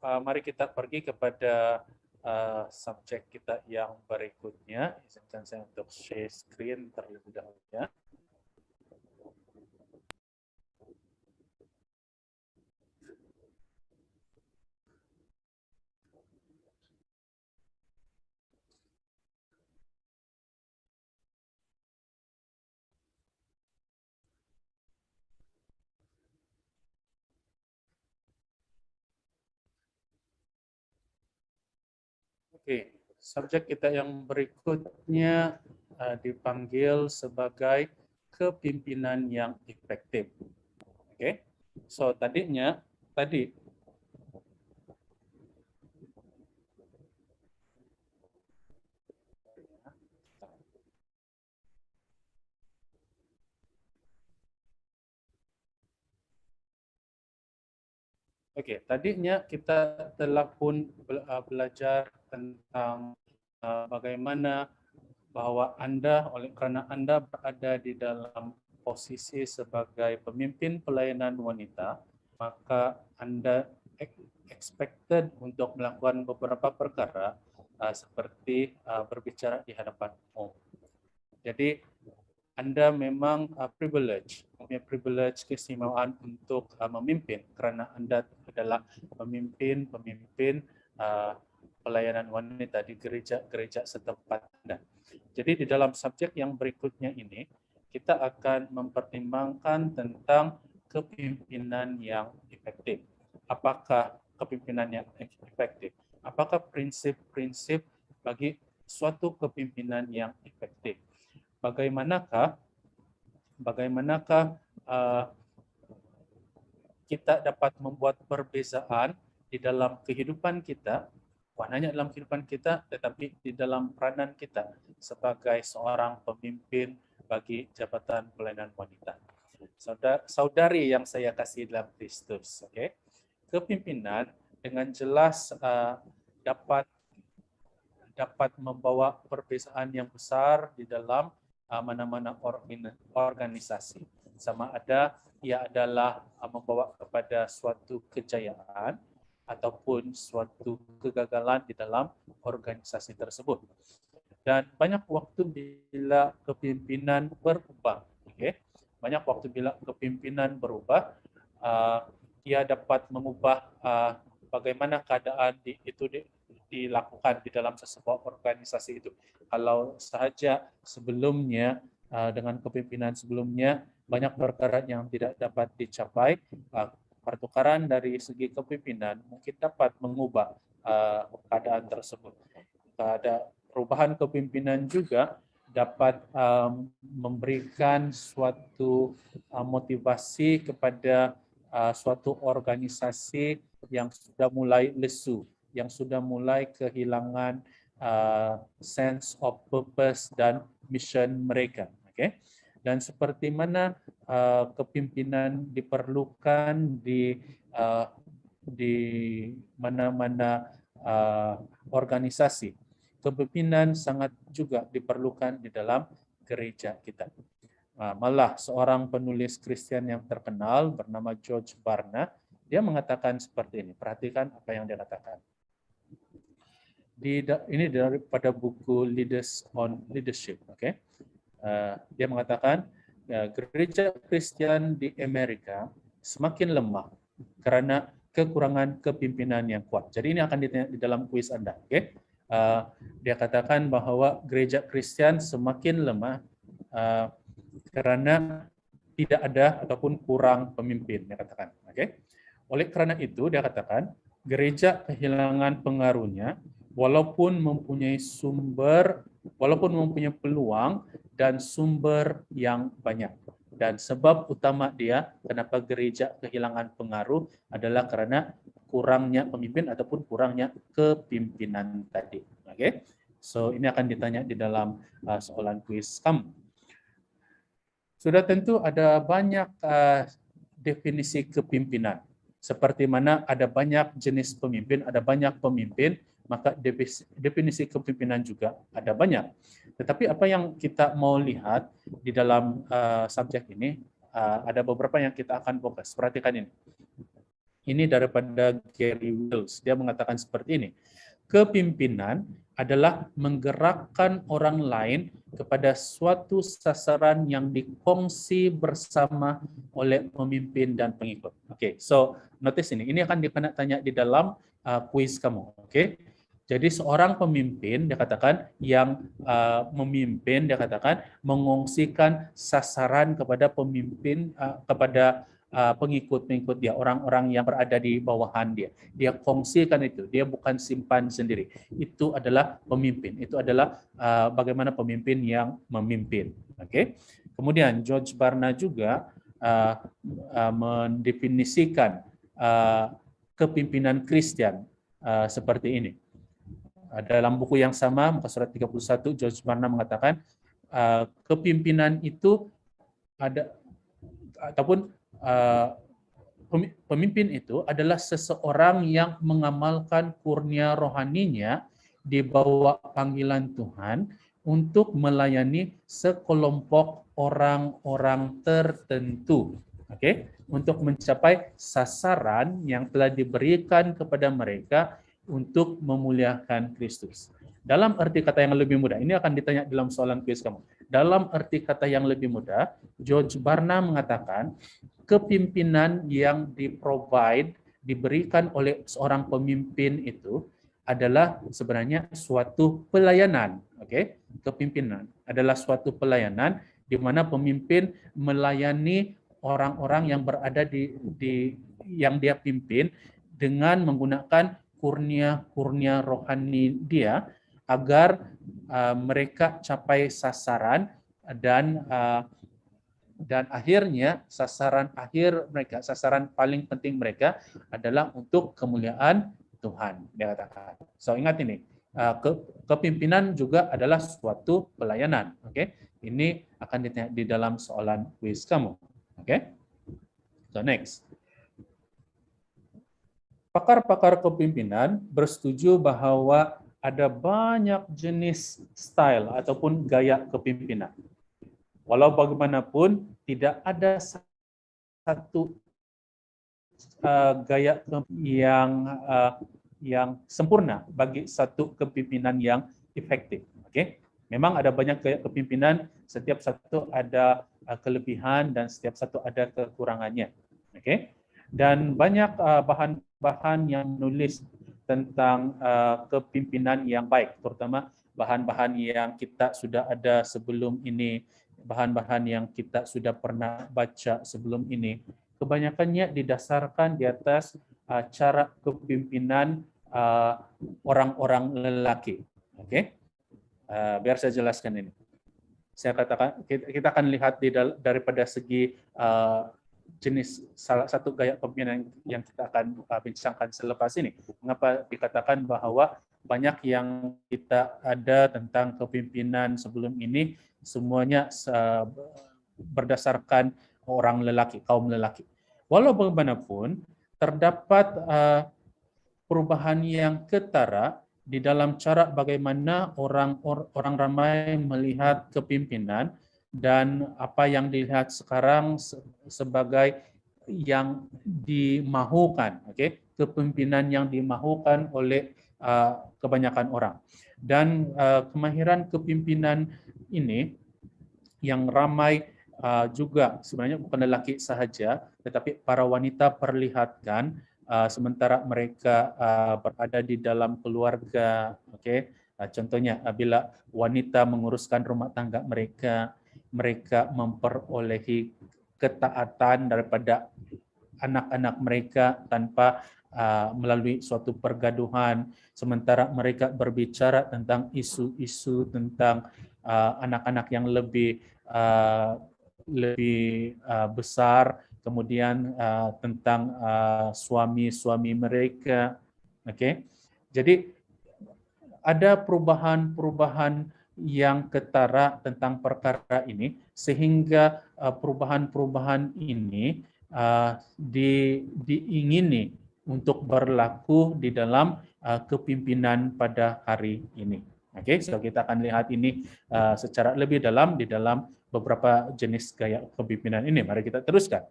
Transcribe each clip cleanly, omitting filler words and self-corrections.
Mari kita pergi kepada subjek kita yang berikutnya. Izinkan saya untuk share screen terlebih dahulu ya. Oke, subjek kita yang berikutnya dipanggil sebagai kepimpinan yang efektif. Oke, tadi tadinya kita telah pun belajar tentang bagaimana bahwa karena Anda berada di dalam posisi sebagai pemimpin pelayanan wanita, maka Anda expected untuk melakukan beberapa perkara seperti berbicara di hadapan umum. Jadi Anda memang punya privilege keistimewaan untuk memimpin karena Anda adalah pemimpin pelayanan wanita di gereja setempat Anda. Jadi di dalam subjek yang berikutnya ini kita akan mempertimbangkan tentang kepimpinan yang efektif. Apakah kepimpinan yang efektif? Apakah prinsip-prinsip bagi suatu kepimpinan yang efektif? Bagaimanakah kita dapat membuat perbezaan di dalam kehidupan kita, bukan hanya dalam kehidupan kita, tetapi di dalam peranan kita sebagai seorang pemimpin bagi jabatan pelayanan wanita. Saudari yang saya kasih dalam Kristus, okay? Kepimpinan dengan jelas dapat membawa perbezaan yang besar di dalam mana-mana organisasi. Sama ada ia adalah membawa kepada suatu kejayaan ataupun suatu kegagalan di dalam organisasi tersebut. Dan banyak waktu bila kepimpinan berubah, banyak waktu bila kepimpinan berubah, ia dapat mengubah bagaimana keadaan itu dilakukan di dalam sebuah organisasi itu. Kalau sahaja sebelumnya dengan kepimpinan sebelumnya banyak perkara yang tidak dapat dicapai, pertukaran dari segi kepimpinan mungkin dapat mengubah keadaan tersebut. Ada perubahan kepimpinan juga dapat memberikan suatu motivasi kepada suatu organisasi yang sudah mulai lesu, yang sudah mulai kehilangan sense of purpose dan mission mereka. Dan seperti mana kepimpinan diperlukan di mana-mana organisasi, kepimpinan sangat juga diperlukan di dalam gereja kita. Malah seorang penulis Kristen yang terkenal bernama George Barna, dia mengatakan seperti ini. Perhatikan apa yang dia katakan. Ini daripada buku Leaders on Leadership. Dia mengatakan gereja Kristen di Amerika semakin lemah karena kekurangan kepimpinan yang kuat. Jadi ini akan ditanya di dalam kuis Anda. Dia katakan bahwa gereja Kristen semakin lemah karena tidak ada ataupun kurang pemimpin, dia katakan. Oleh karena itu, dia katakan gereja kehilangan pengaruhnya walaupun mempunyai peluang dan sumber yang banyak. Dan sebab utama dia kenapa gereja kehilangan pengaruh adalah karena kurangnya pemimpin ataupun kurangnya kepimpinan tadi. So ini akan ditanya di dalam soalan kuis kamu. Sudah tentu ada banyak definisi kepimpinan. Seperti mana ada banyak jenis pemimpin, ada banyak pemimpin, maka definisi kepimpinan juga ada banyak. Tetapi apa yang kita mau lihat di dalam subjek ini, ada beberapa yang kita akan fokus. Perhatikan ini. Ini daripada Gary Wills. Dia mengatakan seperti ini. Kepimpinan adalah menggerakkan orang lain kepada suatu sasaran yang dikongsi bersama oleh pemimpin dan pengikut. Oke, so notice ini. Ini akan tanya di dalam kuis kamu. Oke. Jadi seorang pemimpin, dia katakan, yang memimpin, dia katakan, mengongsikan sasaran kepada pemimpin, kepada pengikut-pengikut dia, orang-orang yang berada di bawahan dia. Dia kongsikan itu, dia bukan simpan sendiri. Itu adalah pemimpin, itu adalah bagaimana pemimpin yang memimpin. Oke. Kemudian George Barna juga mendefinisikan kepimpinan Kristen seperti ini. Dalam buku yang sama, muka surat 31, George Barna mengatakan kepimpinan itu ada, ataupun pemimpin itu adalah seseorang yang mengamalkan kurnia rohaninya di bawah panggilan Tuhan untuk melayani sekelompok orang-orang tertentu. Oke, untuk mencapai sasaran yang telah diberikan kepada mereka untuk memuliakan Kristus. Dalam arti kata yang lebih mudah, ini akan ditanya dalam soalan kuis kamu. Dalam arti kata yang lebih mudah, George Barna mengatakan kepimpinan yang diberikan oleh seorang pemimpin itu adalah sebenarnya suatu pelayanan. Oke, kepimpinan adalah suatu pelayanan di mana pemimpin melayani orang-orang yang berada di yang dia pimpin dengan menggunakan kurnia rohani dia agar mereka capai sasaran dan akhirnya sasaran akhir mereka, sasaran paling penting mereka adalah untuk kemuliaan Tuhan, dia katakan. So ingat ini, kepimpinan juga adalah suatu pelayanan. Oke, ini akan ditanya di dalam soalan kuis kamu. Oke, so next. Pakar-pakar kepimpinan bersetuju bahwa ada banyak jenis style ataupun gaya kepimpinan. Walau bagaimanapun, tidak ada satu gaya yang sempurna bagi satu kepimpinan yang efektif. Oke, memang ada banyak gaya kepimpinan, setiap satu ada kelebihan dan setiap satu ada kekurangannya. Oke, dan banyak bahan-bahan yang menulis tentang kepimpinan yang baik, terutama bahan-bahan yang kita sudah ada sebelum ini, bahan-bahan yang kita sudah pernah baca sebelum ini. Kebanyakannya didasarkan di atas cara kepimpinan orang-orang lelaki. Oke, biar saya jelaskan ini. Saya katakan kita akan lihat daripada segi jenis salah satu gaya kepemimpinan yang kita akan bincangkan selepas ini. Mengapa dikatakan bahwa banyak yang kita ada tentang kepemimpinan sebelum ini semuanya berdasarkan orang lelaki, kaum lelaki. Walau bagaimanapun, terdapat perubahan yang ketara di dalam cara bagaimana orang ramai melihat kepimpinan dan apa yang dilihat sekarang sebagai yang dimahukan, oke, kepemimpinan yang dimahukan oleh kebanyakan orang. Dan kemahiran kepimpinan ini yang ramai juga sebenarnya bukan lelaki sahaja, tetapi para wanita perlihatkan sementara mereka berada di dalam keluarga, oke. Contohnya bila wanita menguruskan rumah tangga mereka memperolehi ketaatan daripada anak-anak mereka tanpa melalui suatu pergaduhan, sementara mereka berbicara tentang isu-isu tentang anak-anak yang lebih besar, kemudian tentang suami-suami mereka, oke. Jadi ada perubahan-perubahan yang ketara tentang perkara ini, sehingga perubahan-perubahan ini diingini untuk berlaku di dalam kepimpinan pada hari ini. Oke, so kita akan lihat ini secara lebih dalam di dalam beberapa jenis gaya kepimpinan ini. Mari kita teruskan.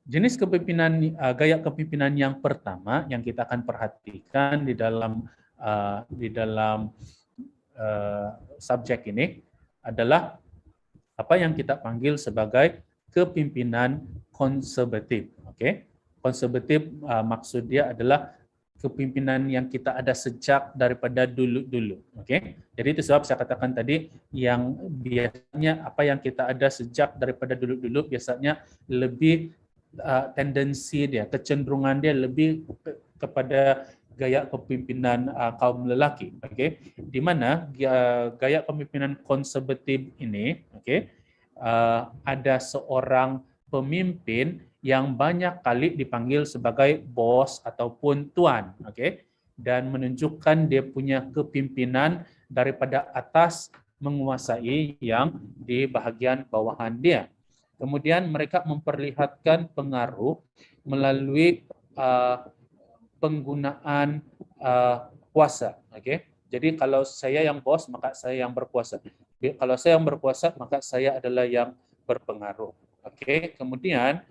Jenis kepemimpinan, gaya kepemimpinan yang pertama yang kita akan perhatikan di dalam subjek ini adalah apa yang kita panggil sebagai kepimpinan konservatif. Oke, konservatif maksud dia adalah kepimpinan yang kita ada sejak daripada dulu-dulu. Oke, jadi itu sebab saya katakan tadi yang biasanya apa yang kita ada sejak daripada dulu-dulu biasanya lebih tendensi dia, kecenderungan dia lebih kepada gaya kepemimpinan kaum lelaki. Oke, di mana gaya kepemimpinan konservatif ini, oke, ada seorang pemimpin yang banyak kali dipanggil sebagai bos ataupun tuan, oke, dan menunjukkan dia punya kepimpinan daripada atas menguasai yang di bahagian bawahan dia. Kemudian mereka memperlihatkan pengaruh melalui penggunaan kuasa, oke. Jadi kalau saya yang bos, maka saya yang berkuasa. Kalau saya yang berkuasa, maka saya adalah yang berpengaruh. Oke, kemudian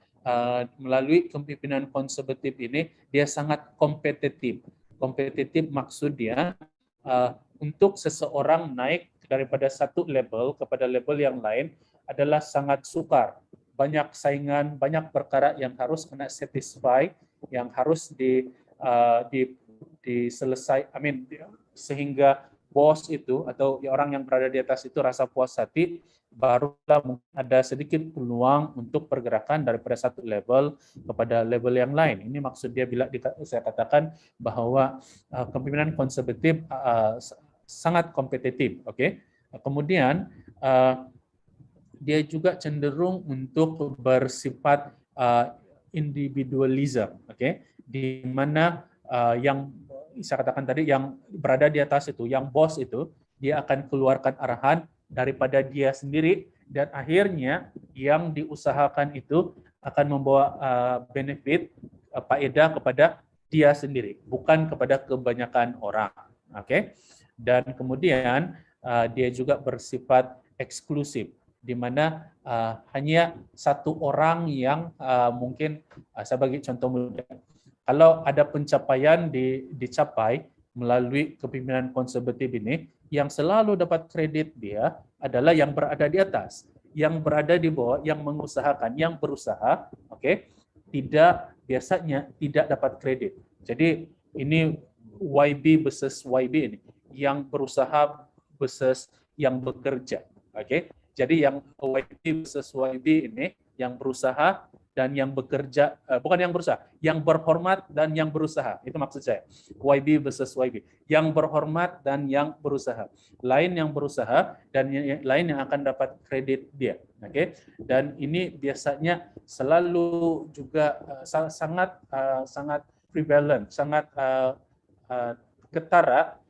melalui kepemimpinan konservatif ini dia sangat kompetitif. Kompetitif maksud dia untuk seseorang naik daripada satu level kepada level yang lain adalah sangat sukar. Banyak saingan, banyak perkara yang harus kena satisfy, yang harus diselesai. Sehingga bos itu atau orang yang berada di atas itu rasa puas hati, barulah ada sedikit peluang untuk pergerakan daripada satu level kepada level yang lain. Ini maksud dia bila saya katakan bahwa kepemimpinan konservatif sangat kompetitif. Oke. Kemudian dia juga cenderung untuk bersifat individualism. Oke. Di mana yang saya katakan tadi yang berada di atas itu, yang bos itu, dia akan keluarkan arahan daripada dia sendiri dan akhirnya yang diusahakan itu akan membawa benefit, faedah kepada dia sendiri, bukan kepada kebanyakan orang. Oke. Dan kemudian dia juga bersifat eksklusif, di mana hanya satu orang yang mungkin saya bagi contoh mudah. Kalau ada pencapaian dicapai melalui kepemimpinan konservatif ini, yang selalu dapat kredit dia adalah yang berada di atas, yang berada di bawah, yang mengusahakan, yang berusaha, oke, biasanya tidak dapat kredit. Jadi ini YB versus YB ini, yang berusaha versus yang bekerja, oke. Jadi yang YB versus YB ini, yang berusaha dan yang bekerja, bukan yang berusaha, yang berhormat dan yang berusaha. Itu maksud saya. YB versus YB. Yang berhormat dan yang berusaha. Lain yang berusaha dan lain yang akan dapat kredit dia. Oke. Dan ini biasanya selalu juga sangat prevalent, sangat ketara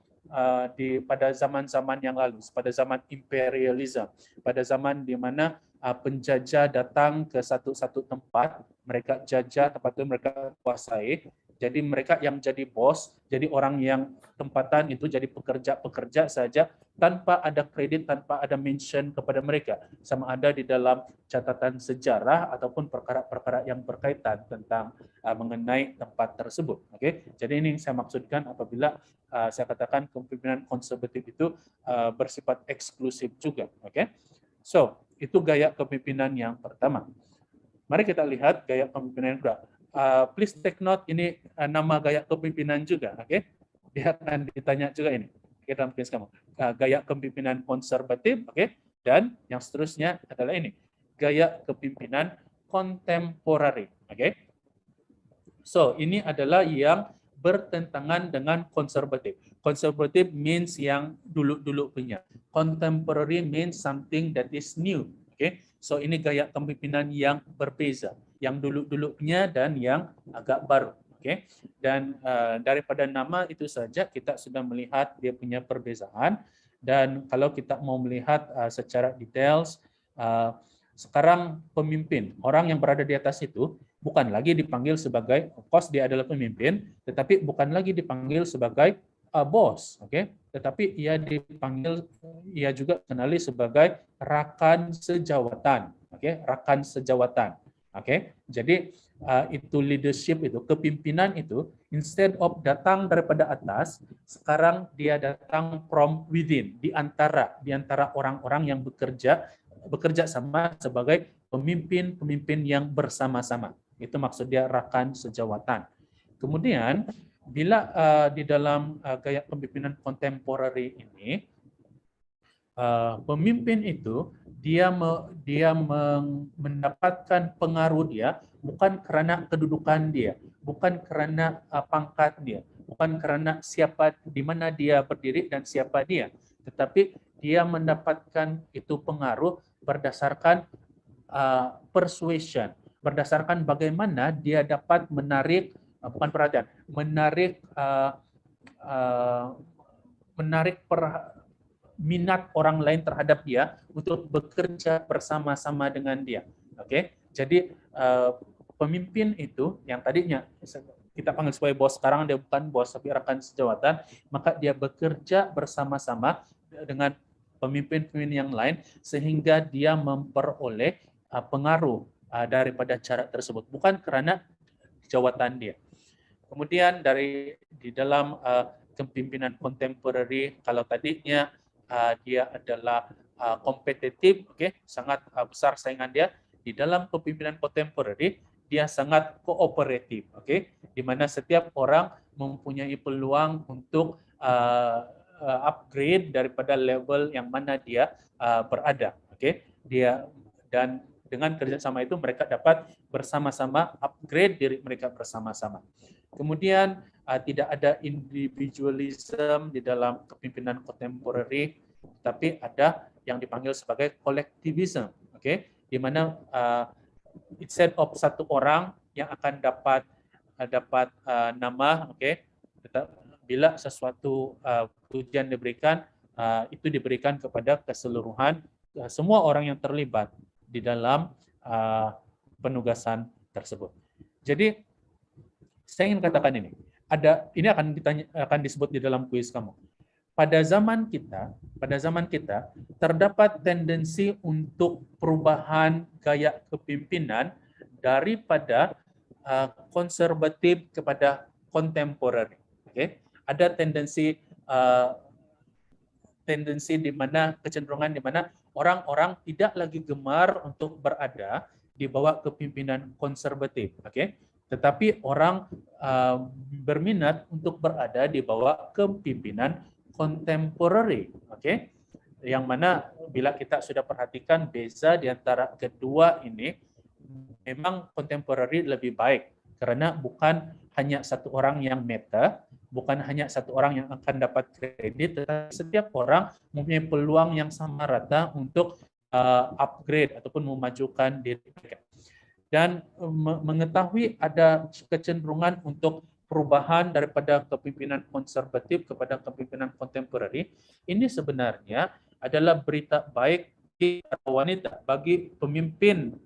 pada zaman-zaman yang lalu, pada zaman imperialism, pada zaman di mana penjajah datang ke satu tempat, mereka jajah tempat itu, mereka kuasai. Jadi mereka yang jadi bos, jadi orang yang tempatan itu jadi pekerja saja tanpa ada kredit, tanpa ada mention kepada mereka, sama ada di dalam catatan sejarah ataupun perkara-perkara yang berkaitan tentang mengenai tempat tersebut. Oke, jadi ini saya maksudkan apabila saya katakan kepemimpinan konservatif itu bersifat eksklusif juga. Oke, so itu gaya kepemimpinan yang pertama. Mari kita lihat gaya kepemimpinan yang kedua. Please take note, ini nama gaya kepemimpinan juga, oke? Dia akan ditanya juga ini. Kita tulis kamu. Gaya kepemimpinan konservatif, oke? Dan yang seterusnya adalah ini, gaya kepemimpinan kontemporari, oke? So, ini adalah yang bertentangan dengan konservatif. Konservatif means yang dulu-dulu punya. Contemporary means something that is new. Okay? So ini gaya kepemimpinan yang berbeza, yang dulu-dulu punya dan yang agak baru. Okay? Dan daripada nama itu saja kita sudah melihat dia punya perbezaan. Dan kalau kita mau melihat secara details, sekarang pemimpin, orang yang berada di atas itu bukan lagi dipanggil sebagai, of course dia adalah pemimpin, tetapi bukan lagi dipanggil sebagai bos, oke? Tetapi ia juga kenali sebagai rakan sejawatan, oke? Rakan sejawatan. Oke, jadi itu leadership itu, kepimpinan itu, instead of datang daripada atas, sekarang dia datang from within, di antara orang-orang yang bekerja sama sebagai pemimpin-pemimpin yang bersama-sama. Itu maksud dia rakan sejawatan. Kemudian bila di dalam gaya kepemimpinan kontemporari ini, pemimpin itu dia mendapatkan pengaruh dia bukan karena kedudukan dia, bukan karena pangkat dia, bukan karena siapa di mana dia berdiri dan siapa dia, tetapi dia mendapatkan itu pengaruh berdasarkan persuasion, berdasarkan bagaimana dia dapat menarik bukan perhatian, menarik minat orang lain terhadap dia untuk bekerja bersama-sama dengan dia. Oke, jadi pemimpin itu yang tadinya kita panggil sebagai bos, sekarang dia bukan bos tapi rekan sejawatan, maka dia bekerja bersama-sama dengan pemimpin-pemimpin yang lain sehingga dia memperoleh pengaruh daripada cara tersebut, bukan karena jawatan dia. Kemudian di dalam kepemimpinan kontemporari, kalau tadinya dia adalah kompetitif, sangat besar saingan dia, di dalam kepemimpinan kontemporari dia sangat kooperatif, di mana setiap orang mempunyai peluang untuk upgrade daripada level yang mana dia berada, dia, dan dengan kerjasama itu mereka dapat bersama-sama upgrade diri mereka bersama-sama. Kemudian tidak ada individualism di dalam kepemimpinan kontemporari, tapi ada yang dipanggil sebagai collectivism, di mana instead of satu orang yang akan dapat nama, bila sesuatu pujian diberikan, itu diberikan kepada keseluruhan semua orang yang terlibat di dalam penugasan tersebut. Jadi saya ingin katakan ini akan disebut di dalam kuis kamu. Pada zaman kita terdapat tendensi untuk perubahan gaya kepemimpinan daripada konservatif kepada kontemporer. Ada tendensi di mana kecenderungan di mana orang-orang tidak lagi gemar untuk berada di bawah kepemimpinan konservatif, tetapi orang berminat untuk berada di bawah kepemimpinan kontemporary, yang mana bila kita sudah perhatikan beza di antara kedua ini, memang contemporary lebih baik karena bukan hanya satu orang yang meta, bukan hanya satu orang yang akan dapat kredit, tetapi setiap orang mempunyai peluang yang sama rata untuk upgrade ataupun memajukan diri mereka. Dan mengetahui ada kecenderungan untuk perubahan daripada kepemimpinan konservatif kepada kepemimpinan kontemporari, ini sebenarnya adalah berita baik bagi wanita, bagi pemimpin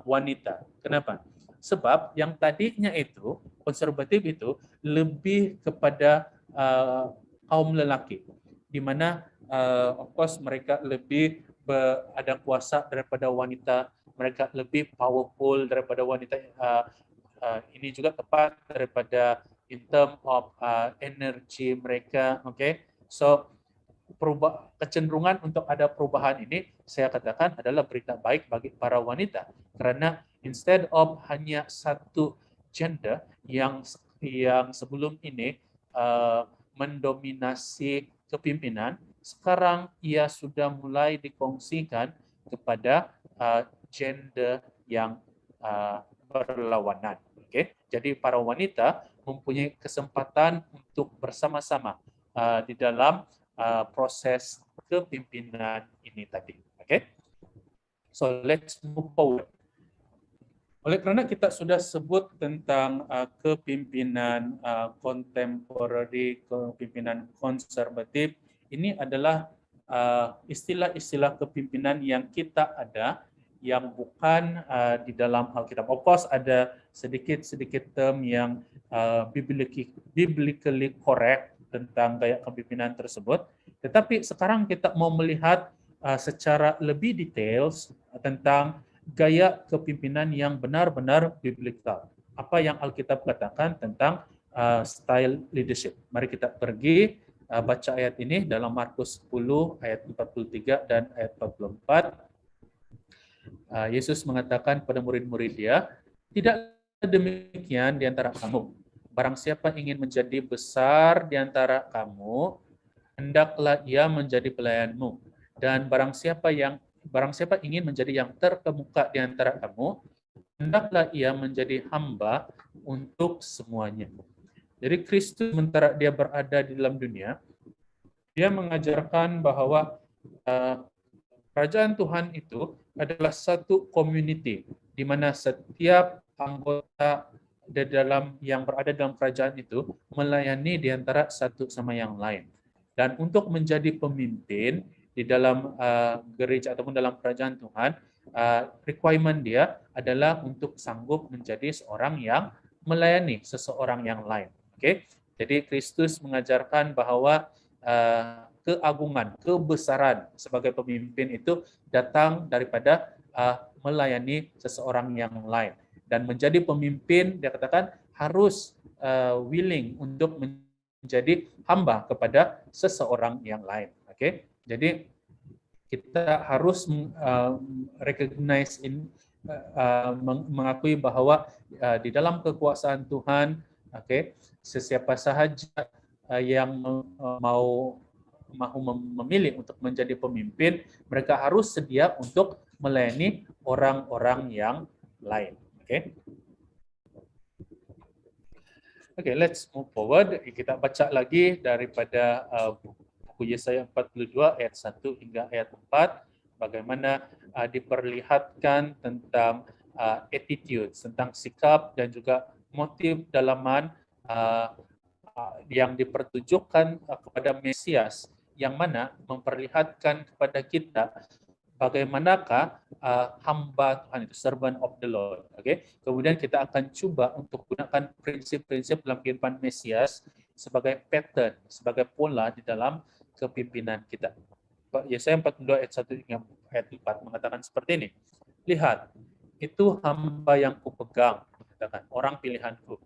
wanita. Kenapa? Sebab yang tadinya itu konservatif itu lebih kepada kaum lelaki, di mana of course mereka lebih ada kuasa daripada wanita, mereka lebih powerful daripada wanita. Ini juga tepat daripada in term of energy mereka, So kecenderungan untuk ada perubahan ini saya katakan adalah berita baik bagi para wanita, karena instead of hanya satu gender yang sebelum ini mendominasi kepimpinan, sekarang ia sudah mulai dikongsikan kepada gender yang berlawanan. Jadi para wanita mempunyai kesempatan untuk bersama-sama di dalam proses kepimpinan ini tadi. So let's move forward. Oleh kerana kita sudah sebut tentang kepimpinan kontemporari, kepimpinan konservatif, ini adalah istilah-istilah kepimpinan yang kita ada yang bukan di dalam Alkitab. Of course ada sedikit term yang biblically correct tentang gaya kepimpinan tersebut. Tetapi sekarang kita mau melihat secara lebih detail tentang gaya kepimpinan yang benar-benar biblikal. Apa yang Alkitab katakan tentang style leadership. Mari kita pergi baca ayat ini dalam Markus 10 ayat 43 dan ayat 44. Yesus mengatakan pada murid-murid dia, tidak demikian di antara kamu. Barang siapa ingin menjadi besar di antara kamu, hendaklah ia menjadi pelayanmu. Dan barang siapa ingin menjadi yang terkemuka di antara kamu, hendaklah ia menjadi hamba untuk semuanya. Jadi Kristus sementara dia berada di dalam dunia, dia mengajarkan bahwa kerajaan Tuhan itu adalah satu community di mana setiap anggota yang berada dalam kerajaan itu melayani di antara satu sama yang lain. Dan untuk menjadi pemimpin di dalam gereja ataupun dalam kerajaan Tuhan, requirement dia adalah untuk sanggup menjadi seorang yang melayani seseorang yang lain. Oke, jadi Kristus mengajarkan bahwa keagungan, kebesaran sebagai pemimpin itu datang daripada melayani seseorang yang lain. Dan menjadi pemimpin, dia katakan, harus willing untuk menjadi hamba kepada seseorang yang lain. Oke, jadi kita harus mengakui bahwa di dalam kekuasaan Tuhan, sesiapa sahaja yang mau memilih untuk menjadi pemimpin, mereka harus sedia untuk melayani orang-orang yang lain. Oke, let's move forward. Kita baca lagi daripada buku Yesaya 42 ayat 1 hingga ayat 4, bagaimana diperlihatkan tentang attitude, tentang sikap dan juga motif dalaman yang dipertunjukkan kepada Mesias, yang mana memperlihatkan kepada kita bagaimanakah hamba Tuhan itu, servant of the Lord. Kemudian kita akan coba untuk gunakan prinsip-prinsip dalam kehidupan Mesias sebagai pattern, sebagai pola di dalam kepimpinan kita. Yesaya 42 ayat 1 hingga ayat 4 mengatakan seperti ini. Lihat, itu hamba yang kupegang, katakan, orang pilihanku,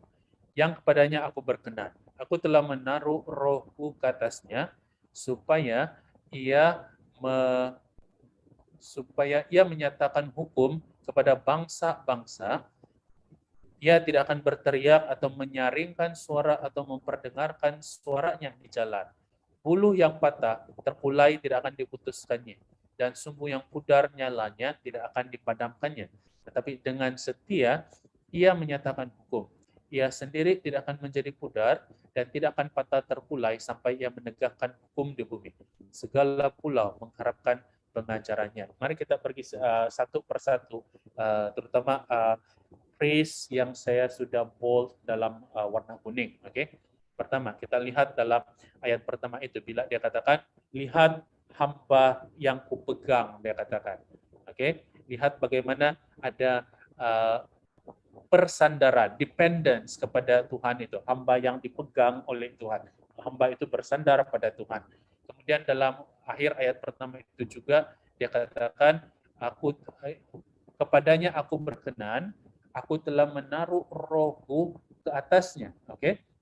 yang kepadanya aku berkenan. Aku telah menaruh rohku ke atasnya, supaya ia menyatakan hukum kepada bangsa-bangsa. Ia tidak akan berteriak atau menyaringkan suara atau memperdengarkan suaranya di jalan. Bulu yang patah terkulai tidak akan diputuskannya, dan sumbu yang pudar nyalanya tidak akan dipadamkannya. Tetapi dengan setia ia menyatakan hukum. Ia sendiri tidak akan menjadi pudar dan tidak akan patah terkulai sampai ia menegakkan hukum di bumi. Segala pulau mengharapkan pengajarannya. Mari kita pergi satu persatu, terutama phrase yang saya sudah bold dalam warna kuning. Pertama, kita lihat dalam ayat pertama itu, bila dia katakan, lihat hamba yang kupegang, dia katakan. Lihat bagaimana ada persandaran, dependence kepada Tuhan itu, hamba yang dipegang oleh Tuhan. Hamba itu bersandar pada Tuhan. Kemudian dalam akhir ayat pertama itu juga dia katakan, kepadanya aku berkenan, aku telah menaruh rohku ke atasnya.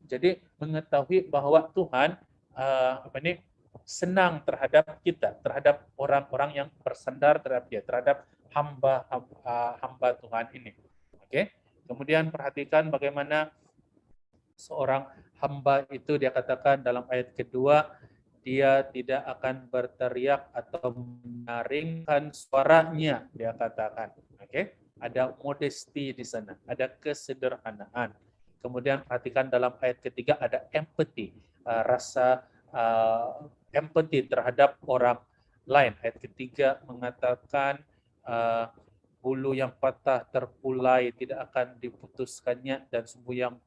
Jadi mengetahui bahwa Tuhan senang terhadap kita, terhadap orang-orang yang bersandar terhadap dia, terhadap hamba Tuhan ini. Kemudian perhatikan bagaimana seorang hamba itu dia katakan dalam ayat kedua, dia tidak akan berteriak atau menyaringkan suaranya, dia katakan. Ada modesty di sana, ada kesederhanaan. Kemudian perhatikan dalam ayat ketiga ada empathy, rasa empathy terhadap orang lain. Ayat ketiga mengatakan bulu yang patah terkulai tidak akan diputuskannya, dan sumbu yang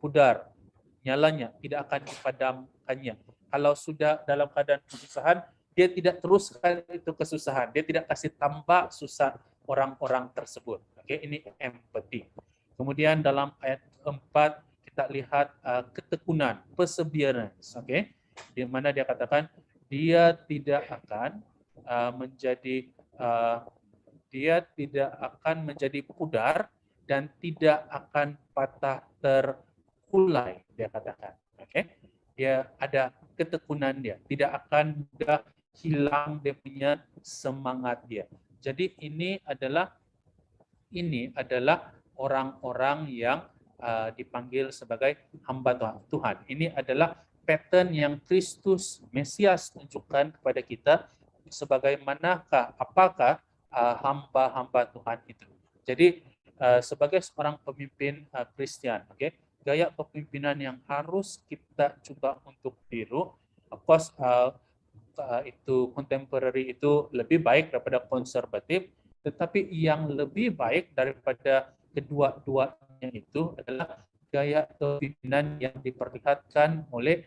pudar nyalanya tidak akan dipadamkannya. Kalau sudah dalam keadaan kesusahan, dia tidak teruskan itu kesusahan, dia tidak kasih tambah susah orang-orang tersebut. Ini empathy. Kemudian dalam ayat 4 kita lihat ketekunan, perseverance. Di mana dia katakan dia tidak akan dia tidak akan menjadi pudar dan tidak akan patah terkulai, dia katakan. Oke, dia ada ketekunan dia, tidak akan mudah hilang dia punya semangat dia. Jadi ini adalah orang-orang yang dipanggil sebagai hamba Tuhan. Ini adalah pattern yang Kristus Mesias tunjukkan kepada kita sebagaimanakah apakah hamba-hamba Tuhan itu. Jadi sebagai seorang pemimpin Kristen, okay, gaya kepemimpinan yang harus kita coba untuk tiru, of course itu contemporary itu lebih baik daripada konservatif, tetapi yang lebih baik daripada kedua-duanya itu adalah gaya kepemimpinan yang diperlihatkan oleh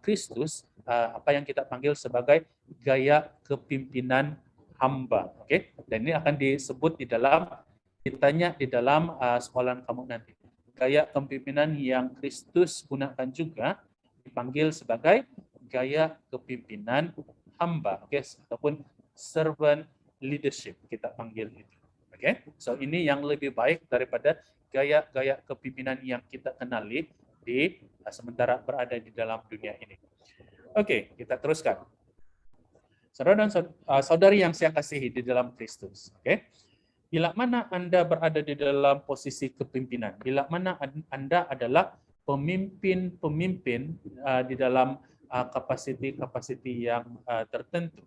Kristus, apa yang kita panggil sebagai gaya kepimpinan hamba. Oke, dan ini akan disebut ditanya di dalam sekolahan kamu nanti. Gaya kepemimpinan yang Kristus gunakan juga dipanggil sebagai gaya kepimpinan hamba, oke, ataupun servant leadership kita panggil itu. Oke, so ini yang lebih baik daripada gaya-gaya kepimpinan yang kita kenali di sementara berada di dalam dunia ini. Oke, kita teruskan. Saudara dan saudari yang saya kasihi di dalam Kristus, oke. Bila mana Anda berada di dalam posisi kepimpinan, bila mana Anda adalah pemimpin-pemimpin di dalam kapasiti yang tertentu,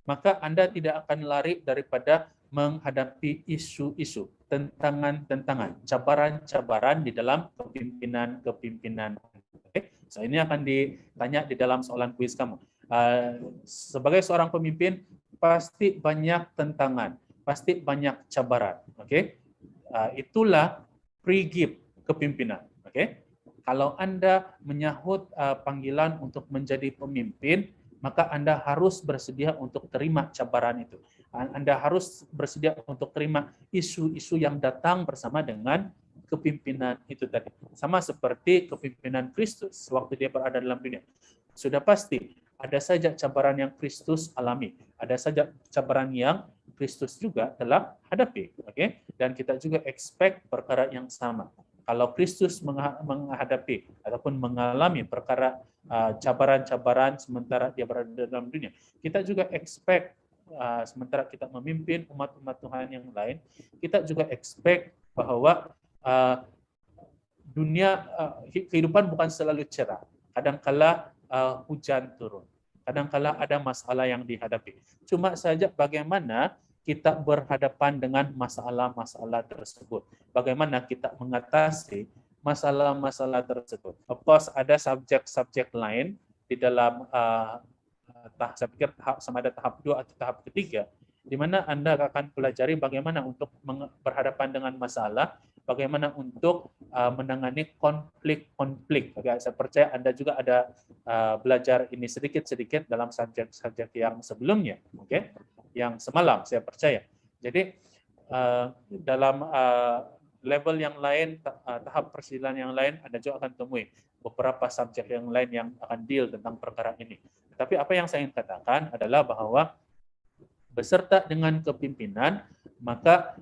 maka Anda tidak akan lari daripada menghadapi isu-isu, tantangan-tantangan, cabaran-cabaran di dalam kepimpinan. Okay? So ini akan ditanya di dalam soalan kuis kamu. Sebagai seorang pemimpin, pasti banyak tantangan, pasti banyak cabaran. Okay? Itulah pre-gift kepimpinan. Okay? Kalau Anda menyahut panggilan untuk menjadi pemimpin, maka Anda harus bersedia untuk terima cabaran itu. Anda harus bersedia untuk terima isu-isu yang datang bersama dengan kepimpinan itu tadi. Sama seperti kepimpinan Kristus waktu dia berada dalam dunia. Sudah pasti ada saja cabaran yang Kristus alami, ada saja cabaran yang Kristus juga telah hadapi, okay? Dan kita juga expect perkara yang sama. Kalau Kristus menghadapi ataupun mengalami perkara cabaran-cabaran sementara dia berada dalam dunia, kita juga expect sementara kita memimpin umat-umat Tuhan yang lain, kita juga expect bahwa dunia kehidupan bukan selalu cerah. Kadang-kala hujan turun, kadang-kala ada masalah yang dihadapi. Cuma saja bagaimana kita berhadapan dengan masalah-masalah tersebut. Bagaimana kita mengatasi masalah-masalah tersebut. Of course, ada subjek-subjek lain di dalam saya pikir sama ada tahap 2 atau tahap ketiga, di mana Anda akan pelajari bagaimana untuk berhadapan dengan masalah, bagaimana untuk menangani konflik-konflik. Saya percaya Anda juga ada belajar ini sedikit-sedikit dalam subjek-subjek yang sebelumnya, oke? Yang semalam, saya percaya. Jadi dalam level yang lain, tahap persidangan yang lain, Anda juga akan temui beberapa subjek yang lain yang akan deal tentang perkara ini. Tapi apa yang saya ingin katakan adalah bahwa beserta dengan kepimpinan, maka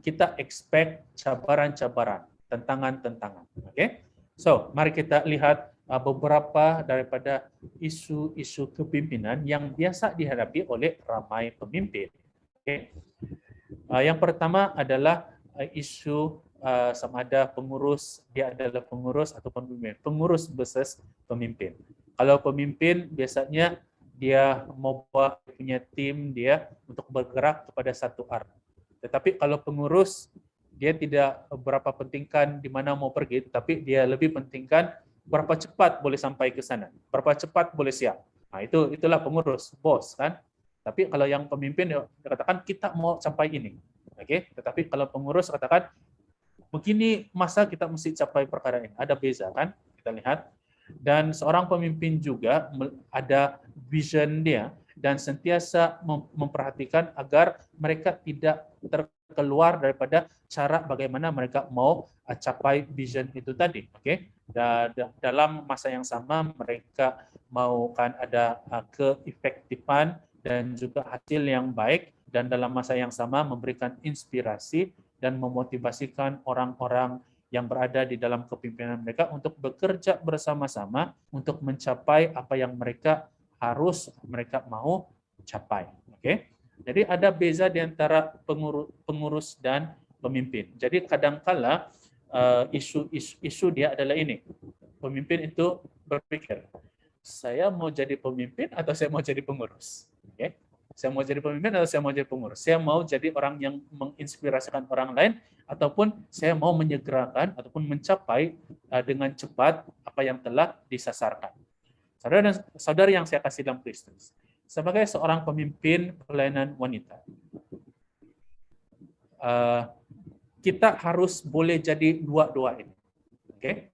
kita expect cabaran-cabaran, tantangan-tantangan. Oke? So, mari kita lihat beberapa daripada isu-isu kepimpinan yang biasa dihadapi oleh ramai pemimpin. Oke? Yang pertama adalah isu sama ada pengurus, dia adalah pengurus atau pemimpin. Pengurus versus pemimpin. Kalau pemimpin biasanya dia mau bawa punya tim dia untuk bergerak kepada satu arah. Tetapi kalau pengurus, dia tidak berapa pentingkan di mana mau pergi, tapi dia lebih pentingkan berapa cepat boleh sampai ke sana, berapa cepat boleh siap. Nah, itulah pengurus, bos kan. Tapi kalau yang pemimpin dia katakan kita mau sampai ini. Oke, tetapi kalau pengurus katakan begini masa kita mesti capai perkara ini. Ada beza kan? Kita lihat. Dan seorang pemimpin juga ada vision dia dan sentiasa memperhatikan agar mereka tidak terkeluar daripada cara bagaimana mereka mau capai vision itu tadi. Oke? Dalam masa yang sama mereka mau kan ada keefektifan dan juga hasil yang baik dan dalam masa yang sama memberikan inspirasi dan memotivasikan orang-orang yang berada di dalam kepemimpinan mereka untuk bekerja bersama-sama untuk mencapai apa yang mereka mau capai. Oke. Jadi ada beza di antara pengurus dan pemimpin. Jadi kadangkala isu dia adalah ini. Pemimpin itu berpikir, saya mau jadi pemimpin atau saya mau jadi pengurus? Oke. Saya mau jadi pemimpin atau saya mau jadi pengurus? Saya mau jadi orang yang menginspirasikan orang lain ataupun saya mau menyegerakan ataupun mencapai dengan cepat apa yang telah disasarkan. Saudara dan saudari yang saya kasih dalam Kristus, sebagai seorang pemimpin pelayanan wanita, kita harus boleh jadi dua-dua ini. Oke?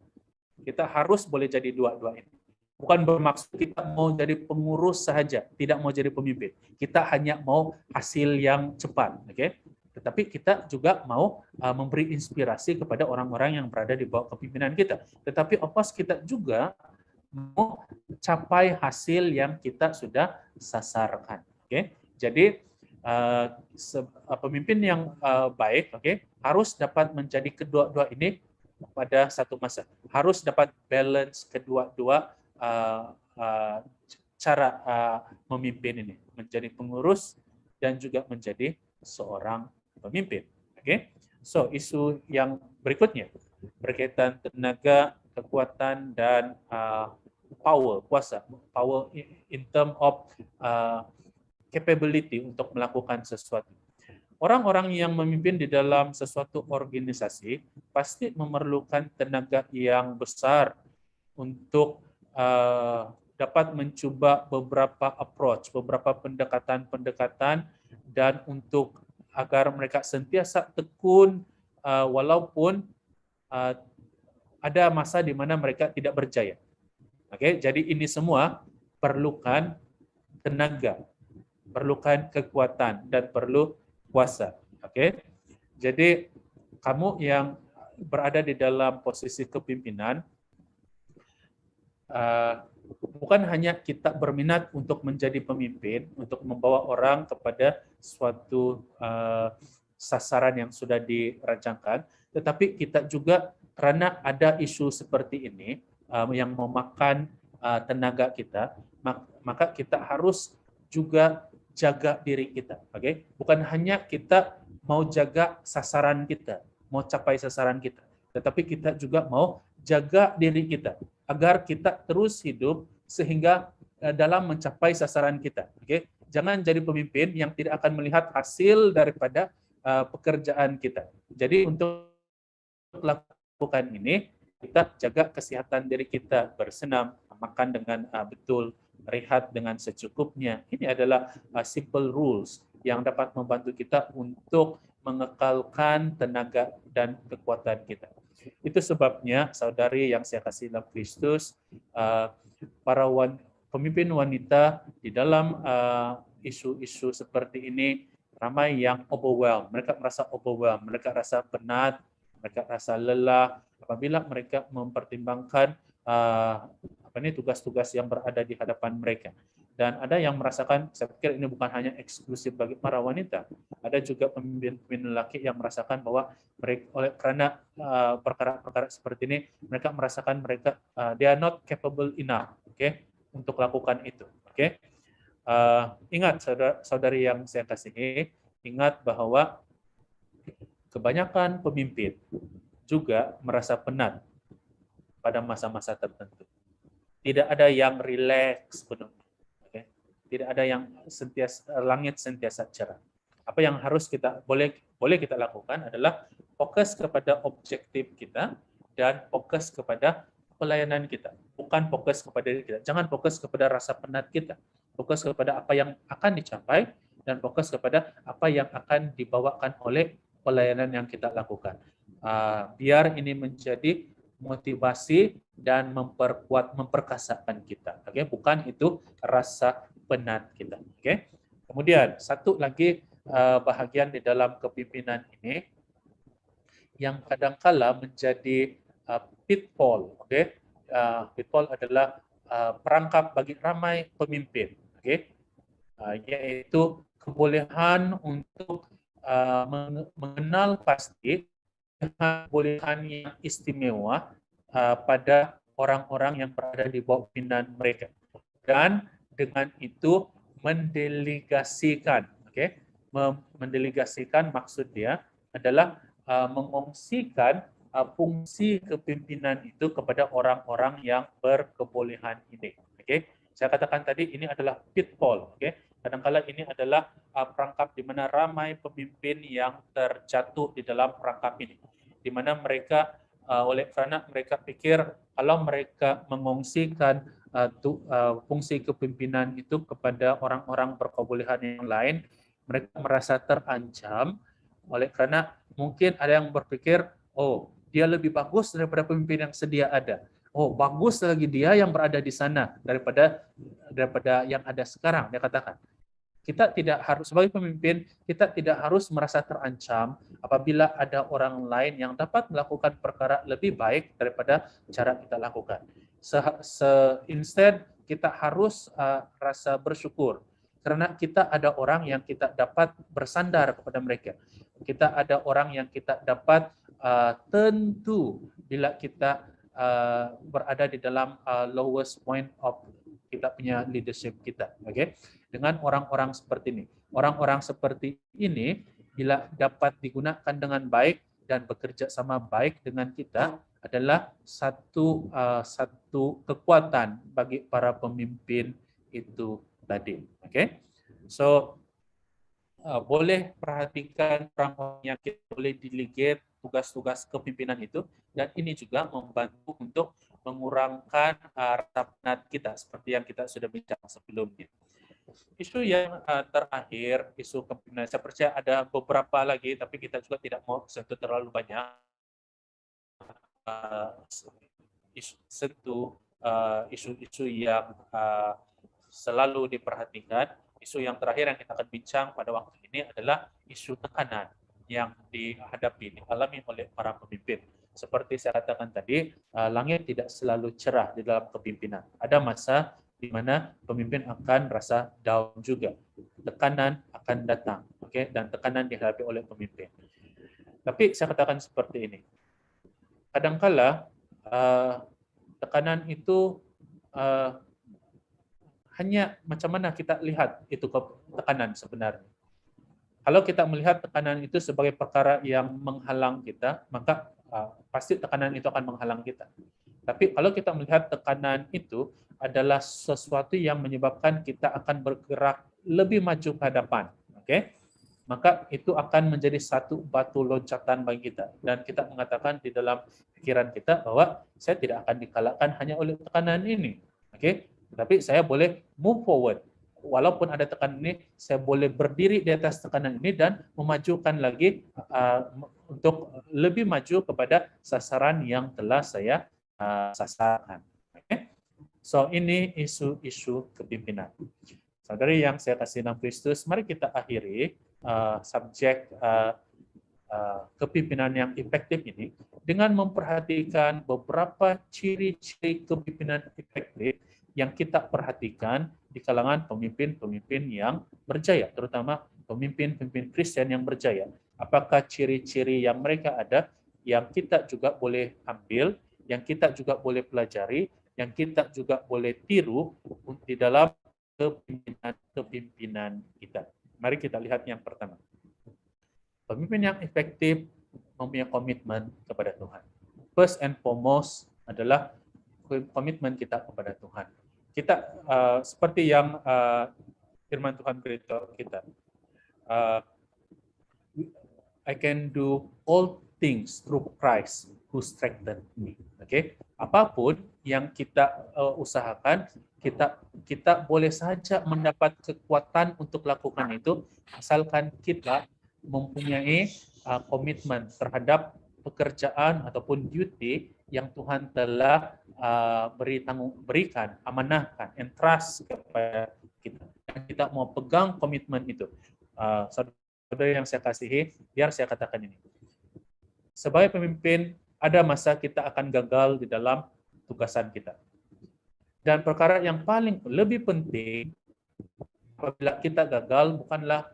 Kita harus boleh jadi dua-dua ini. Bukan bermaksud kita mau jadi pengurus saja, tidak mau jadi pemimpin. Kita hanya mau hasil yang cepat, oke? Tetapi kita juga mau memberi inspirasi kepada orang-orang yang berada di bawah kepemimpinan kita. Tetapi opos kita juga mau capai hasil yang kita sudah sasarkan, oke? Jadi pemimpin yang baik, oke, harus dapat menjadi kedua-dua ini pada satu masa. Harus dapat balance kedua-dua cara memimpin ini, menjadi pengurus dan juga menjadi seorang pemimpin. Oke, so isu yang berikutnya berkaitan tenaga, kekuatan dan kuasa, power in term of capability untuk melakukan sesuatu. Orang-orang yang memimpin di dalam sesuatu organisasi pasti memerlukan tenaga yang besar untuk dapat mencoba beberapa approach, beberapa pendekatan-pendekatan, dan untuk agar mereka sentiasa tekun walaupun ada masa di mana mereka tidak berjaya. Oke, jadi ini semua perlukan tenaga, perlukan kekuatan, dan perlu kuasa. Oke, jadi kamu yang berada di dalam posisi kepimpinan, bukan hanya kita berminat untuk menjadi pemimpin, untuk membawa orang kepada suatu sasaran yang sudah dirancangkan, tetapi kita juga karena ada isu seperti ini yang memakan tenaga kita, maka kita harus juga jaga diri kita. Oke? Bukan hanya kita mau jaga sasaran kita, mau capai sasaran kita, tetapi kita juga mau jaga diri kita agar kita terus hidup sehingga dalam mencapai sasaran kita. Oke? Jangan jadi pemimpin yang tidak akan melihat hasil daripada pekerjaan kita. Jadi untuk lakukan ini, kita jaga kesehatan diri kita, bersenam, makan dengan betul, rehat dengan secukupnya. Ini adalah simple rules yang dapat membantu kita untuk mengekalkan tenaga dan kekuatan kita. Itu sebabnya, saudari yang saya kasih dalam Kristus, para pemimpin wanita di dalam isu-isu seperti ini ramai yang overwhelmed. Mereka merasa overwhelmed, mereka rasa penat, mereka rasa lelah apabila mereka mempertimbangkan tugas-tugas yang berada di hadapan mereka. Dan ada yang merasakan, saya pikir ini bukan hanya eksklusif bagi para wanita, ada juga pemimpin lelaki yang merasakan bahwa mereka karena perkara-perkara seperti ini, mereka merasakan mereka they are not capable enough, untuk lakukan itu. Ingat saudari yang saya kasihi, ingat bahwa kebanyakan pemimpin juga merasa penat pada masa-masa tertentu. Tidak ada yang rileks penuh. Tidak ada yang langit sentiasa cerah. Apa yang harus kita boleh kita lakukan adalah fokus kepada objektif kita dan fokus kepada pelayanan kita. Bukan fokus kepada diri kita. Jangan fokus kepada rasa penat kita. Fokus kepada apa yang akan dicapai dan fokus kepada apa yang akan dibawakan oleh pelayanan yang kita lakukan. Biar ini menjadi motivasi dan memperkasakan kita. Bukan itu rasa penat kita. Kemudian satu lagi bahagian di dalam kepimpinan ini yang kadangkala menjadi pitfall. Pitfall adalah perangkap bagi ramai pemimpin. Yaitu kebolehan untuk mengenal pasti kebolehan yang istimewa pada orang-orang yang berada di bawah pimpinan mereka, dan dengan itu mendelegasikan, mendelegasikan maksud dia adalah mengongsikan fungsi kepimpinan itu kepada orang-orang yang berkebolehan ini. Saya katakan tadi ini adalah pitfall. Kadang-kala ini adalah perangkap di mana ramai pemimpin yang terjatuh di dalam perangkap ini, di mana mereka oleh karena mereka pikir kalau mereka mengongsikan fungsi kepimpinan itu kepada orang-orang berkebolehan yang lain, mereka merasa terancam. Oleh karena mungkin ada yang berpikir, oh dia lebih bagus daripada pemimpin yang sedia ada. Oh bagus lagi dia yang berada di sana daripada yang ada sekarang, dia katakan. Kita tidak harus, sebagai pemimpin, kita tidak harus merasa terancam apabila ada orang lain yang dapat melakukan perkara lebih baik daripada cara kita lakukan. Instead, kita harus rasa bersyukur karena kita ada orang yang kita dapat bersandar kepada mereka. Kita ada orang yang kita dapat tentu bila kita berada di dalam lowest point of kita punya leadership kita. Dengan orang-orang seperti ini. Orang-orang seperti ini bila dapat digunakan dengan baik dan bekerja sama baik dengan kita adalah satu kekuatan bagi para pemimpin itu tadi. So boleh perhatikan orang-orang yang kita boleh delegate tugas-tugas kepimpinan itu, dan ini juga membantu untuk mengurangkan rasa penat kita seperti yang kita sudah bincang sebelumnya. Isu yang terakhir, isu kepemimpinan. Saya percaya ada beberapa lagi, tapi kita juga tidak mau sentuh terlalu banyak. Isu-isu yang selalu diperhatikan. Isu yang terakhir yang kita akan bincang pada waktu ini adalah isu tekanan yang dialami oleh para pemimpin. Seperti saya katakan tadi, langit tidak selalu cerah di dalam kepimpinan. Ada masa di mana pemimpin akan rasa down juga. Tekanan akan datang, dan tekanan dihadapi oleh pemimpin. Tapi saya katakan seperti ini. Kadangkala tekanan itu hanya macam mana kita lihat itu tekanan sebenarnya. Kalau kita melihat tekanan itu sebagai perkara yang menghalang kita, maka pasti tekanan itu akan menghalang kita. Tapi kalau kita melihat tekanan itu adalah sesuatu yang menyebabkan kita akan bergerak lebih maju ke hadapan, maka itu akan menjadi satu batu loncatan bagi kita. Dan kita mengatakan di dalam pikiran kita bahwa saya tidak akan dikalahkan hanya oleh tekanan ini, tetapi saya boleh move forward. Walaupun ada tekanan ini, saya boleh berdiri di atas tekanan ini dan memajukan lagi untuk lebih maju kepada sasaran yang telah saya sasarkan. So ini isu-isu kepimpinan. Saudari yang saya kasih dalam Kristus, mari kita akhiri subjek kepimpinan yang efektif ini dengan memperhatikan beberapa ciri-ciri kepimpinan efektif yang kita perhatikan di kalangan pemimpin-pemimpin yang berjaya, terutama pemimpin-pemimpin Kristen yang berjaya. Apakah ciri-ciri yang mereka ada yang kita juga boleh ambil, yang kita juga boleh pelajari, yang kita juga boleh tiru di dalam kepimpinan kita. Mari kita lihat yang pertama. Pemimpin yang efektif mempunyai komitmen kepada Tuhan. First and foremost adalah komitmen kita kepada Tuhan. Kita seperti yang firman Tuhan beritahu kita, I can do all things through Christ who strengthened me. Apapun yang kita usahakan, kita boleh saja mendapat kekuatan untuk lakukan itu, asalkan kita mempunyai komitmen terhadap pekerjaan ataupun duty yang Tuhan telah berikan, amanahkan, entrust kepada kita. Dan kita mau pegang komitmen itu. Saudara yang saya kasihi, biar saya katakan ini. Sebagai pemimpin, ada masa kita akan gagal di dalam tugasan kita. Dan perkara yang paling lebih penting apabila kita gagal bukanlah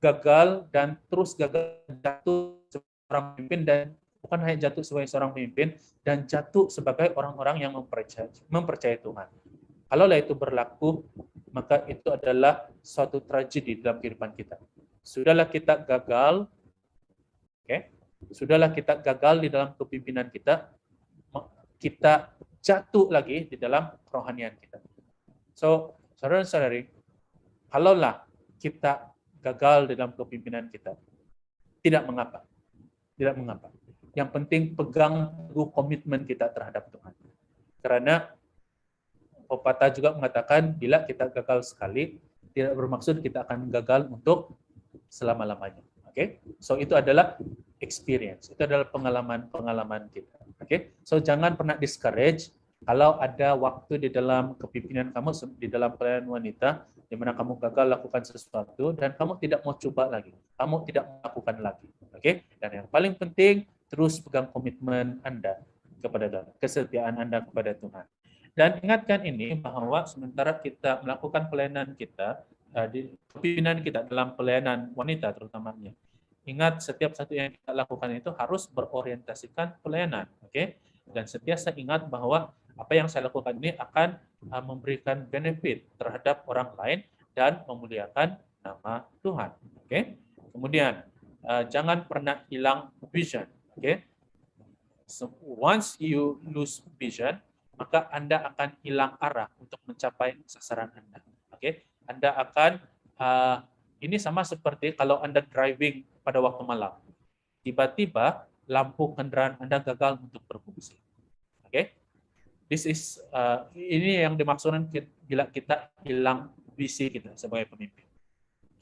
gagal dan terus gagal jatuh seorang pemimpin, dan bukan hanya jatuh sebagai seorang pemimpin, dan jatuh sebagai orang-orang yang mempercayai Tuhan. Kalaulah itu berlaku, maka itu adalah suatu tragedi dalam kehidupan kita. Sudahlah kita gagal, sudahlah kita gagal di dalam kepimpinan kita, kita jatuh lagi di dalam kerohanian kita. So, saudara-saudari, kalaulah kita gagal di dalam kepimpinan kita, tidak mengapa. Tidak mengapa. Yang penting pegang teguh komitmen kita terhadap Tuhan. Karena pepatah juga mengatakan, bila kita gagal sekali, tidak bermaksud kita akan gagal untuk selama-lamanya. Oke? So itu adalah experience. Itu adalah pengalaman kita. Oke? So jangan pernah discourage kalau ada waktu di dalam kepimpinan kamu, di dalam pelayanan wanita, di mana kamu gagal lakukan sesuatu dan kamu tidak mau coba lagi. Kamu tidak melakukan lagi. Oke? Dan yang paling penting, terus pegang komitmen Anda kepada Tuhan, kesetiaan Anda kepada Tuhan. Dan ingatkan ini bahwa sementara kita melakukan pelayanan kita, di kepimpinan kita dalam pelayanan wanita terutamanya, ingat setiap satu yang kita lakukan itu harus berorientasikan pelayanan. Oke? Dan sentiasa ingat bahwa apa yang saya lakukan ini akan memberikan benefit terhadap orang lain dan memuliakan nama Tuhan. Oke? Kemudian jangan pernah hilang vision. Oke? So, once you lose vision, maka Anda akan hilang arah untuk mencapai sasaran Anda. Oke? Anda akan ini sama seperti kalau Anda driving pada waktu malam. Tiba-tiba lampu kendaraan Anda gagal untuk berfungsi. Oke? This is ini yang dimaksudkan bila kita hilang visi kita sebagai pemimpin.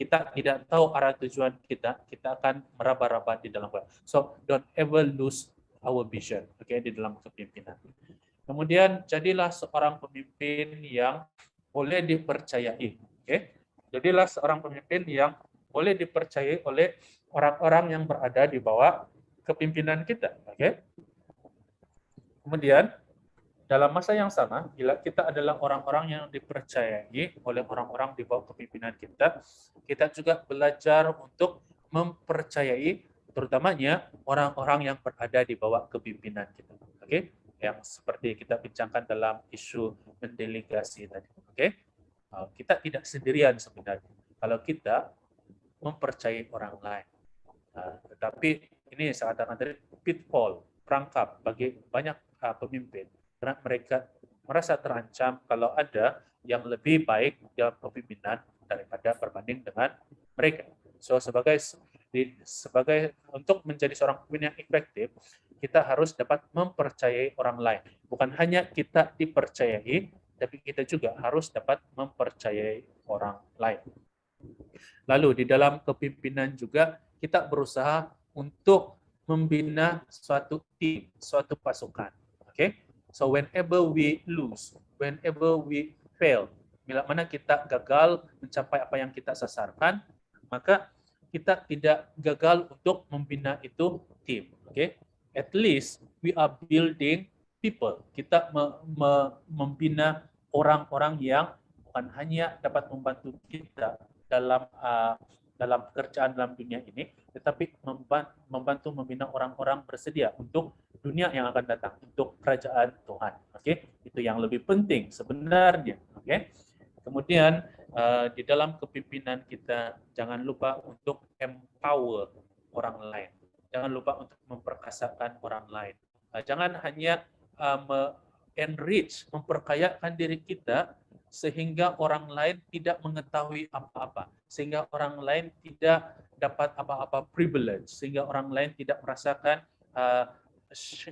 Kita tidak tahu arah tujuan kita akan meraba-raba di dalam. So don't ever lose our vision, di dalam kepemimpinan. Kemudian jadilah seorang pemimpin yang boleh dipercayai. Jadilah seorang pemimpin yang boleh dipercayai oleh orang-orang yang berada di bawah kepimpinan kita. Kemudian dalam masa yang sama, bila kita adalah orang-orang yang dipercayai oleh orang-orang di bawah kepimpinan kita juga belajar untuk mempercayai terutamanya orang-orang yang berada di bawah kepimpinan kita. Yang seperti kita bincangkan dalam isu mendelegasi tadi. Kita tidak sendirian sebenarnya kalau kita mempercayai orang lain. Tetapi ini saya katakan tadi pitfall, perangkap bagi banyak pemimpin, karena mereka merasa terancam kalau ada yang lebih baik dalam kepemimpinan daripada berbanding dengan mereka. So sebagai untuk menjadi seorang pemimpin yang efektif, kita harus dapat mempercayai orang lain. Bukan hanya kita dipercayai, tapi kita juga harus dapat mempercayai orang lain. Lalu di dalam kepimpinan juga kita berusaha untuk membina suatu tim, suatu pasukan. So whenever we lose, whenever we fail, bila mana kita gagal mencapai apa yang kita sasarkan, maka kita tidak gagal untuk membina itu tim. At least we are building people. Kita membina orang-orang yang bukan hanya dapat membantu kita dalam pekerjaan dalam dunia ini, tetapi membantu membina orang-orang bersedia untuk dunia yang akan datang, untuk kerajaan Tuhan. Itu yang lebih penting sebenarnya. Kemudian di dalam kepimpinan kita jangan lupa untuk empower orang lain. Jangan lupa untuk memperkasakan orang lain. Jangan hanya enrich, memperkayakan diri kita sehingga orang lain tidak mengetahui apa-apa, sehingga orang lain tidak dapat apa-apa privilege, sehingga orang lain tidak merasakan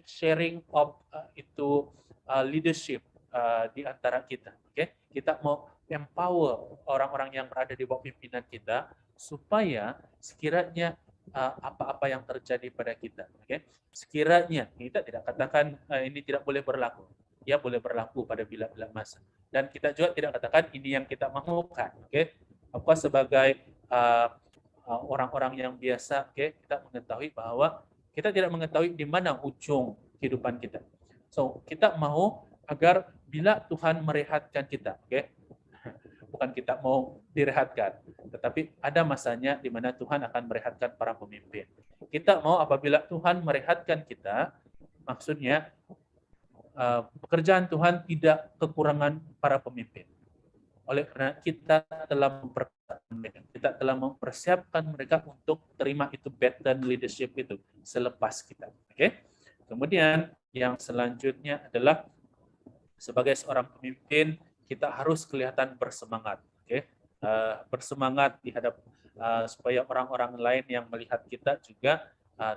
sharing of leadership di antara kita. Kita mau empower orang-orang yang berada di bawah pimpinan kita supaya sekiranya apa-apa yang terjadi pada kita, sekiranya kita tidak katakan ini tidak boleh berlaku, ya boleh berlaku pada bila-bila masa. Dan kita juga tidak katakan ini yang kita mahukan. Apa sebagai orang-orang yang biasa, kita mengetahui bahwa kita tidak mengetahui di mana ujung kehidupan kita. So kita mau agar bila Tuhan merehatkan kita, bukan kita mau direhatkan, tetapi ada masanya di mana Tuhan akan merehatkan para pemimpin. Kita mau apabila Tuhan merehatkan kita, maksudnya pekerjaan Tuhan tidak kekurangan para pemimpin. Oleh karena kita telah mempersiapkan mereka untuk terima itu baton leadership itu selepas kita. Oke. Kemudian yang selanjutnya adalah sebagai seorang pemimpin kita harus kelihatan bersemangat. Oke. Bersemangat supaya orang-orang lain yang melihat kita juga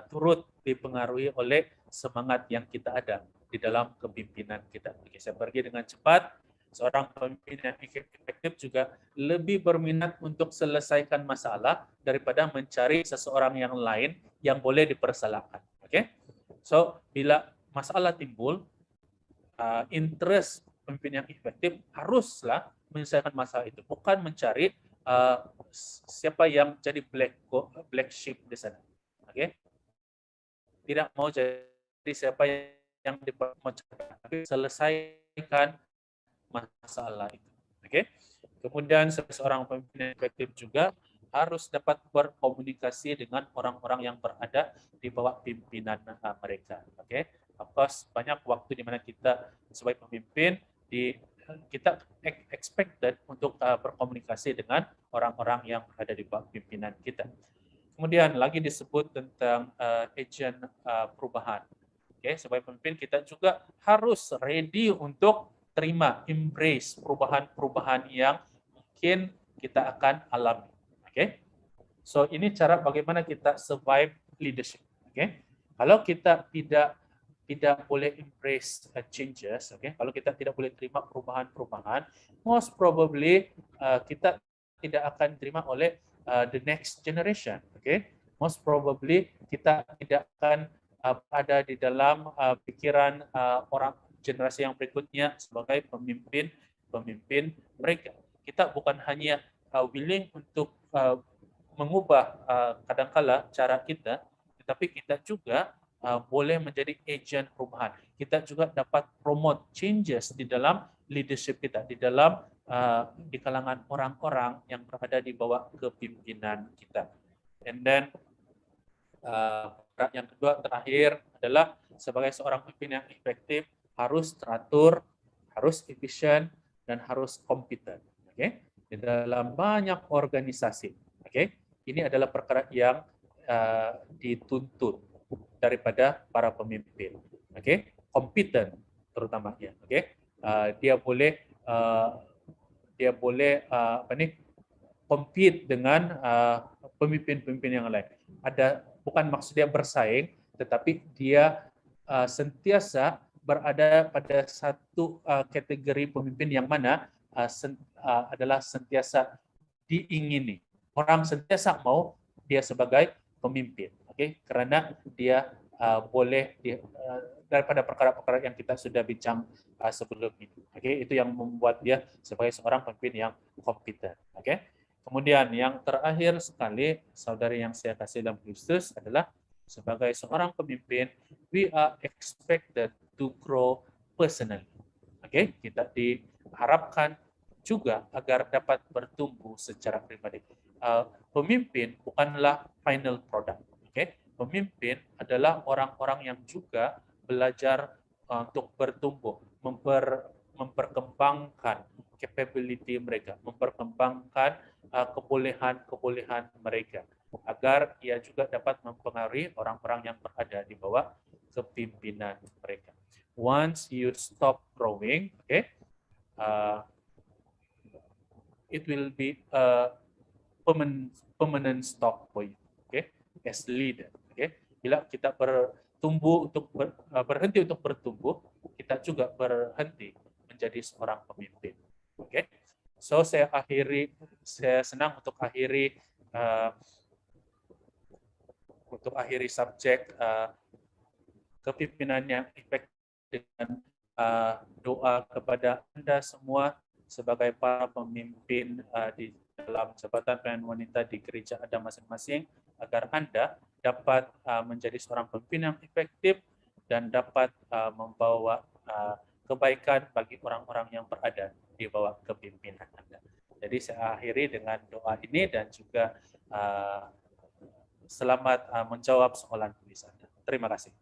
turut dipengaruhi oleh semangat yang kita ada di dalam kepimpinan kita. Oke, saya pergi dengan cepat. Seorang pemimpin yang efektif juga lebih berminat untuk selesaikan masalah daripada mencari seseorang yang lain yang boleh dipersalahkan. Oke, so bila masalah timbul, interest pemimpin yang efektif haruslah menyelesaikan masalah itu, bukan mencari siapa yang jadi black sheep di sana. Oke, tidak mau jadi siapa yang dipermasalahkan, tapi selesaikan masalah itu. Oke. Kemudian seorang pemimpin yang efektif juga harus dapat berkomunikasi dengan orang-orang yang berada di bawah pimpinan mereka. Oke. Of course, banyak waktu di mana kita sebagai pemimpin kita expected untuk berkomunikasi dengan orang-orang yang berada di bawah pimpinan kita. Kemudian lagi disebut tentang agent perubahan. Oke, sebagai pemimpin kita juga harus ready untuk terima, embrace perubahan-perubahan yang mungkin kita akan alami. Oke, so ini cara bagaimana kita survive leadership. Oke, kalau kita tidak boleh embrace changes, oke, kalau kita tidak boleh terima perubahan-perubahan, most probably kita tidak akan terima oleh the next generation. Oke, most probably kita tidak akan ada di dalam pikiran orang generasi yang berikutnya sebagai pemimpin mereka. Kita bukan hanya willing untuk mengubah kadangkala cara kita, tetapi kita juga boleh menjadi agent perubahan. Kita juga dapat promote changes di dalam leadership kita, di kalangan orang-orang yang berada di bawah kepimpinan kita. And then yang kedua terakhir adalah sebagai seorang pemimpin yang efektif harus teratur, harus efisien, dan harus kompeten. Oke, di dalam banyak organisasi. Oke, ini adalah perkara yang dituntut daripada para pemimpin. Oke, kompeten terutamanya. Oke, dia boleh compete dengan pemimpin-pemimpin yang lain. Bukan maksudnya bersaing, tetapi dia sentiasa berada pada satu kategori pemimpin yang mana adalah sentiasa diingini. Orang sentiasa mau dia sebagai pemimpin, karena dia boleh daripada perkara-perkara yang kita sudah bincang sebelum ini. Itu yang membuat dia sebagai seorang pemimpin yang kompeten. Kemudian yang terakhir sekali, saudari yang saya kasih dalam Kristus adalah sebagai seorang pemimpin, we are expected to grow personally. Kita diharapkan juga agar dapat bertumbuh secara pribadi. Pemimpin bukanlah final product. Pemimpin adalah orang-orang yang juga belajar untuk bertumbuh, memperkembangkan capability mereka, memperkembangkan kebolehan mereka, agar ia juga dapat mempengaruhi orang-orang yang berada di bawah kepimpinan mereka. Once you stop growing, it will be a permanent stop for you, as leader. Bila kita berhenti untuk bertumbuh, kita juga berhenti menjadi seorang pemimpin. So saya senang untuk akhiri subjek kepimpinan yang efektif dengan doa kepada Anda semua sebagai para pemimpin di dalam jabatan pelayanan wanita di gereja Anda masing-masing, agar Anda dapat menjadi seorang pemimpin yang efektif dan dapat membawa kebaikan bagi orang-orang yang berada di bawah kepimpinan Anda. Jadi Jadi saya akhiri dengan doa ini dan juga selamat menjawab soalan tulis Anda. Terima kasih.